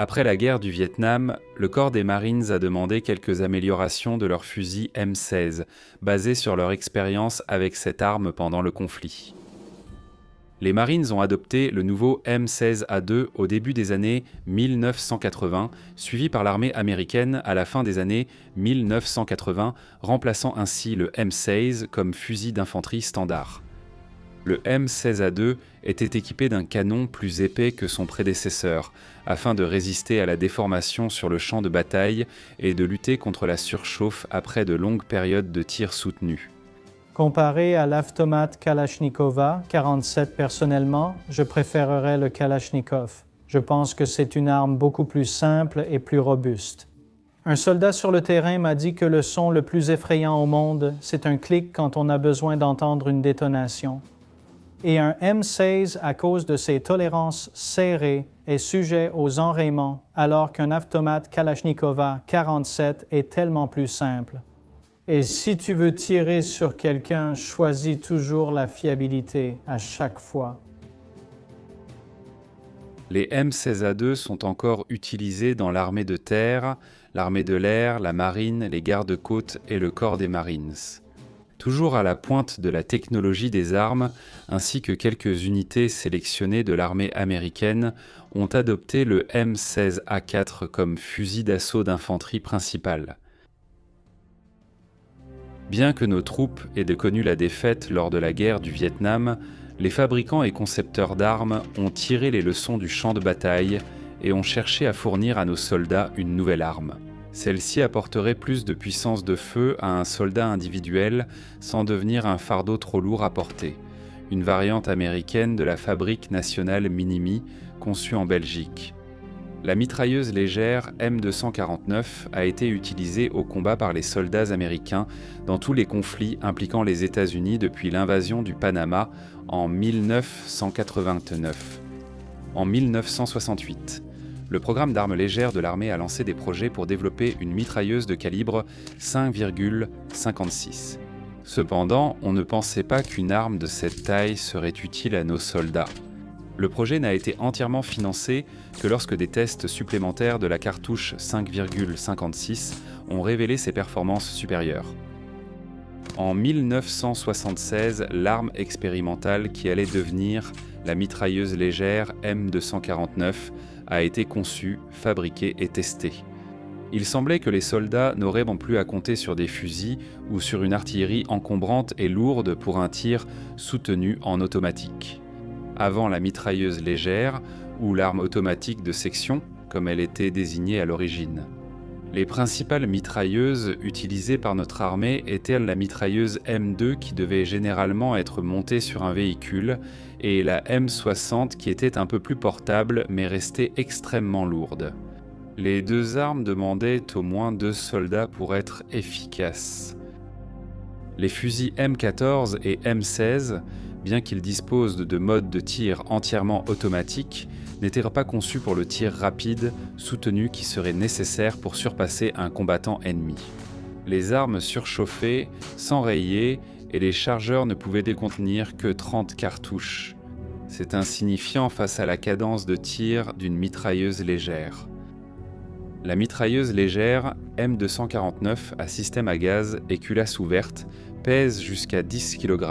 Après la guerre du Vietnam, le corps des Marines a demandé quelques améliorations de leur fusil M16, basés sur leur expérience avec cette arme pendant le conflit. Les Marines ont adopté le nouveau M16A2 au début des années 1980, suivi par l'armée américaine à la fin des années 1980, remplaçant ainsi le M16 comme fusil d'infanterie standard. Le M16A2 était équipé d'un canon plus épais que son prédécesseur, afin de résister à la déformation sur le champ de bataille et de lutter contre la surchauffe après de longues périodes de tir soutenu. Comparé à l'automate Kalachnikova 47 personnellement, je préférerais le Kalachnikov. Je pense que c'est une arme beaucoup plus simple et plus robuste. Un soldat sur le terrain m'a dit que le son le plus effrayant au monde, c'est un clic quand on a besoin d'entendre une détonation. Et un M16, à cause de ses tolérances serrées, est sujet aux enrayements, alors qu'un automate Kalachnikova 47 est tellement plus simple. Et si tu veux tirer sur quelqu'un, choisis toujours la fiabilité à chaque fois. Les M16A2 sont encore utilisés dans l'armée de terre, l'armée de l'air, la marine, les gardes-côtes et le corps des Marines. Toujours à la pointe de la technologie des armes, ainsi que quelques unités sélectionnées de l'armée américaine, ont adopté le M16A4 comme fusil d'assaut d'infanterie principal. Bien que nos troupes aient connu la défaite lors de la guerre du Vietnam, les fabricants et concepteurs d'armes ont tiré les leçons du champ de bataille et ont cherché à fournir à nos soldats une nouvelle arme. Celle-ci apporterait plus de puissance de feu à un soldat individuel sans devenir un fardeau trop lourd à porter. Une variante américaine de la Fabrique nationale Minimi, conçue en Belgique. La mitrailleuse légère M249 a été utilisée au combat par les soldats américains dans tous les conflits impliquant les États-Unis depuis l'invasion du Panama en 1989. En 1968, le programme d'armes légères de l'armée a lancé des projets pour développer une mitrailleuse de calibre 5,56. Cependant, on ne pensait pas qu'une arme de cette taille serait utile à nos soldats. Le projet n'a été entièrement financé que lorsque des tests supplémentaires de la cartouche 5,56 ont révélé ses performances supérieures. En 1976, l'arme expérimentale qui allait devenir la mitrailleuse légère M249 a été conçue, fabriquée et testée. Il semblait que les soldats n'auraient non plus à compter sur des fusils ou sur une artillerie encombrante et lourde pour un tir soutenu en automatique. Avant la mitrailleuse légère, ou l'arme automatique de section, comme elle était désignée à l'origine. Les principales mitrailleuses utilisées par notre armée étaient la mitrailleuse M2 qui devait généralement être montée sur un véhicule et la M60 qui était un peu plus portable mais restait extrêmement lourde. Les deux armes demandaient au moins 2 soldats pour être efficaces. Les fusils M14 et M16, bien qu'ils disposent de modes de tir entièrement automatiques, n'étaient pas conçus pour le tir rapide, soutenu qui serait nécessaire pour surpasser un combattant ennemi. Les armes surchauffaient, s'enrayaient et les chargeurs ne pouvaient décontenir que 30 cartouches. C'est insignifiant face à la cadence de tir d'une mitrailleuse légère. La mitrailleuse légère M249 à système à gaz et culasse ouverte pèse jusqu'à 10 kg.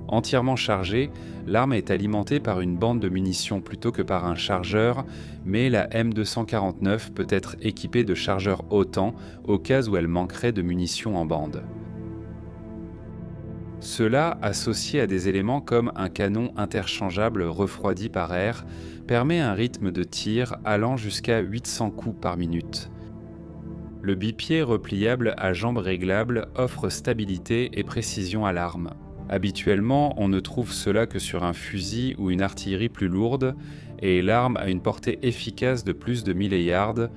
Entièrement chargée, l'arme est alimentée par une bande de munitions plutôt que par un chargeur, mais la M249 peut être équipée de chargeurs OTAN au cas où elle manquerait de munitions en bande. Cela, associé à des éléments comme un canon interchangeable refroidi par air, permet un rythme de tir allant jusqu'à 800 coups par minute. Le bipied repliable à jambes réglables offre stabilité et précision à l'arme. Habituellement, on ne trouve cela que sur un fusil ou une artillerie plus lourde, et l'arme a une portée efficace de plus de 1000 yards.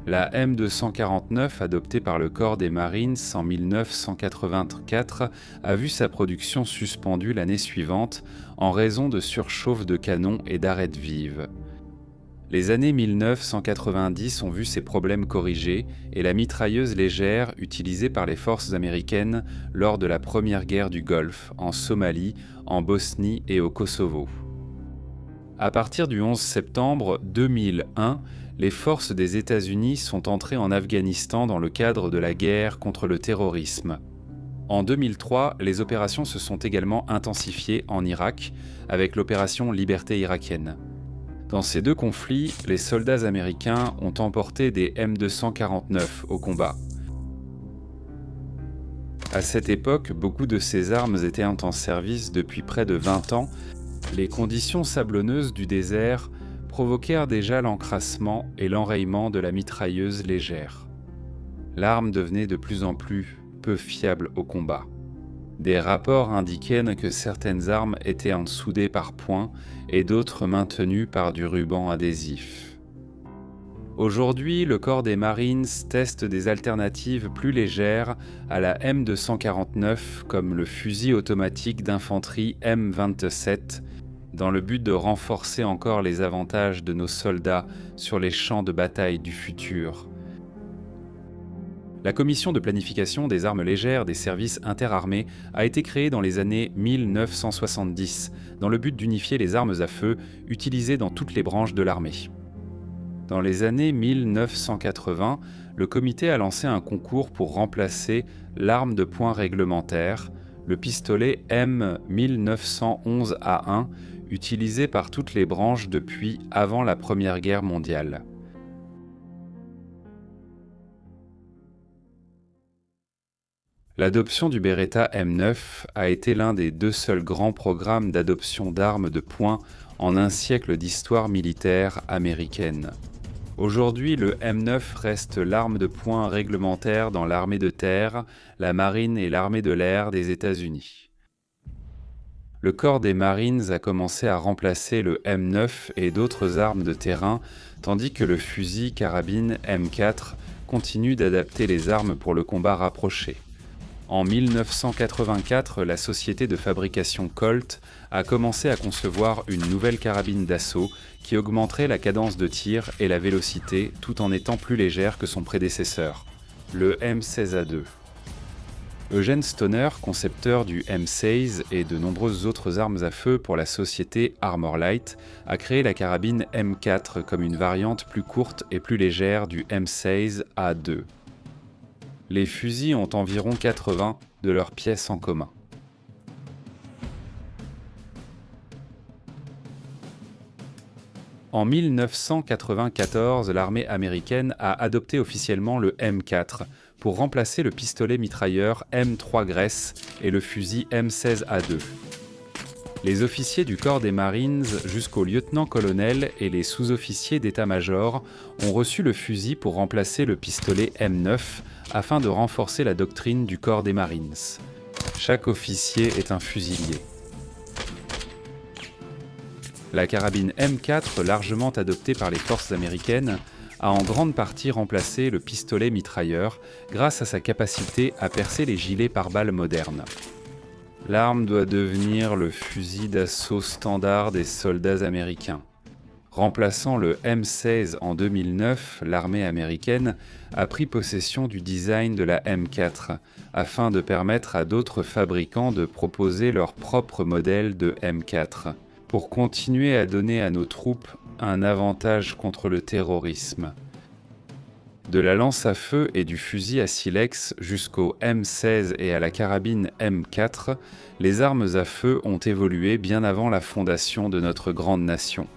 La M249, adoptée par le corps des Marines en 1984, a vu sa production suspendue l'année suivante en raison de surchauffe de canon et d'arêtes vives. Les années 1990 ont vu ces problèmes corrigés et la mitrailleuse légère utilisée par les forces américaines lors de la première guerre du Golfe, en Somalie, en Bosnie et au Kosovo. À partir du 11 septembre 2001, les forces des États-Unis sont entrées en Afghanistan dans le cadre de la guerre contre le terrorisme. En 2003, les opérations se sont également intensifiées en Irak, avec l'opération Liberté irakienne. Dans ces deux conflits, les soldats américains ont emporté des M249 au combat. À cette époque, beaucoup de ces armes étaient en service depuis près de 20 ans. Les conditions sablonneuses du désert provoquèrent déjà l'encrassement et l'enrayement de la mitrailleuse légère. L'arme devenait de plus en plus peu fiable au combat. Des rapports indiquaient que certaines armes étaient soudées par points et d'autres maintenues par du ruban adhésif. Aujourd'hui, le corps des Marines teste des alternatives plus légères à la M249 comme le fusil automatique d'infanterie M27 dans le but de renforcer encore les avantages de nos soldats sur les champs de bataille du futur. La commission de planification des armes légères des services interarmés a été créée dans les années 1970 dans le but d'unifier les armes à feu utilisées dans toutes les branches de l'armée. Dans les années 1980, le comité a lancé un concours pour remplacer l'arme de poing réglementaire, le pistolet M1911A1, utilisé par toutes les branches depuis avant la Première Guerre mondiale. L'adoption du Beretta M9 a été l'un des deux seuls grands programmes d'adoption d'armes de poing en un siècle d'histoire militaire américaine. Aujourd'hui, le M9 reste l'arme de poing réglementaire dans l'armée de terre, la marine et l'armée de l'air des États-Unis. Le corps des Marines a commencé à remplacer le M9 et d'autres armes de terrain, tandis que le fusil carabine M4 continue d'adapter les armes pour le combat rapproché. En 1984, la société de fabrication Colt a commencé à concevoir une nouvelle carabine d'assaut qui augmenterait la cadence de tir et la vélocité tout en étant plus légère que son prédécesseur, le M16A2. Eugene Stoner, concepteur du M16 et de nombreuses autres armes à feu pour la société Armorlight, a créé la carabine M4 comme une variante plus courte et plus légère du M16A2. Les fusils ont environ 80 de leurs pièces en commun. En 1994, l'armée américaine a adopté officiellement le M4 pour remplacer le pistolet mitrailleur M3 Gress et le fusil M16A2. Les officiers du corps des Marines jusqu'au lieutenant-colonel et les sous-officiers d'état-major ont reçu le fusil pour remplacer le pistolet M9 afin de renforcer la doctrine du corps des Marines. Chaque officier est un fusilier. La carabine M4, largement adoptée par les forces américaines, a en grande partie remplacé le pistolet mitrailleur grâce à sa capacité à percer les gilets pare-balles modernes. L'arme doit devenir le fusil d'assaut standard des soldats américains. Remplaçant le M16 en 2009, l'armée américaine a pris possession du design de la M4 afin de permettre à d'autres fabricants de proposer leur propre modèle de M4 pour continuer à donner à nos troupes un avantage contre le terrorisme. De la lance à feu et du fusil à silex jusqu'au M16 et à la carabine M4, les armes à feu ont évolué bien avant la fondation de notre grande nation.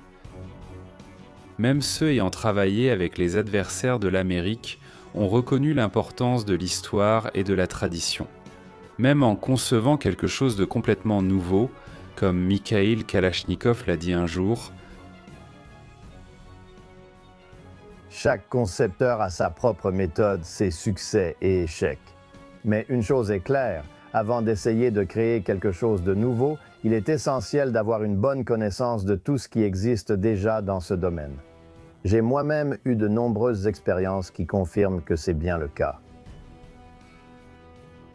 Même ceux ayant travaillé avec les adversaires de l'Amérique ont reconnu l'importance de l'histoire et de la tradition. Même en concevant quelque chose de complètement nouveau, comme Mikhail Kalachnikov l'a dit un jour, chaque concepteur a sa propre méthode, ses succès et échecs. Mais une chose est claire, avant d'essayer de créer quelque chose de nouveau, il est essentiel d'avoir une bonne connaissance de tout ce qui existe déjà dans ce domaine. J'ai moi-même eu de nombreuses expériences qui confirment que c'est bien le cas.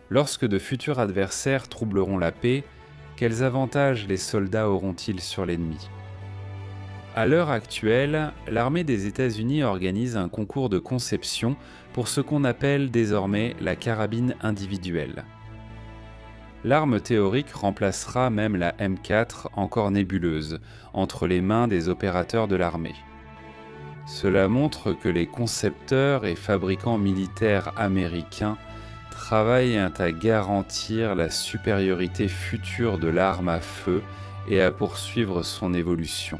Lorsque de futurs adversaires troubleront la paix, quels avantages les soldats auront-ils sur l'ennemi ? À l'heure actuelle, l'armée des États-Unis organise un concours de conception pour ce qu'on appelle désormais la carabine individuelle. L'arme théorique remplacera même la M4 encore nébuleuse, entre les mains des opérateurs de l'armée. Cela montre que les concepteurs et fabricants militaires américains travaillent à garantir la supériorité future de l'arme à feu et à poursuivre son évolution.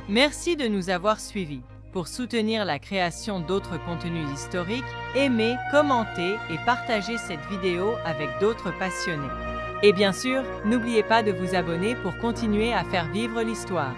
Merci de nous avoir suivis. Pour soutenir la création d'autres contenus historiques, aimez, commentez et partagez cette vidéo avec d'autres passionnés. Et bien sûr, n'oubliez pas de vous abonner pour continuer à faire vivre l'histoire.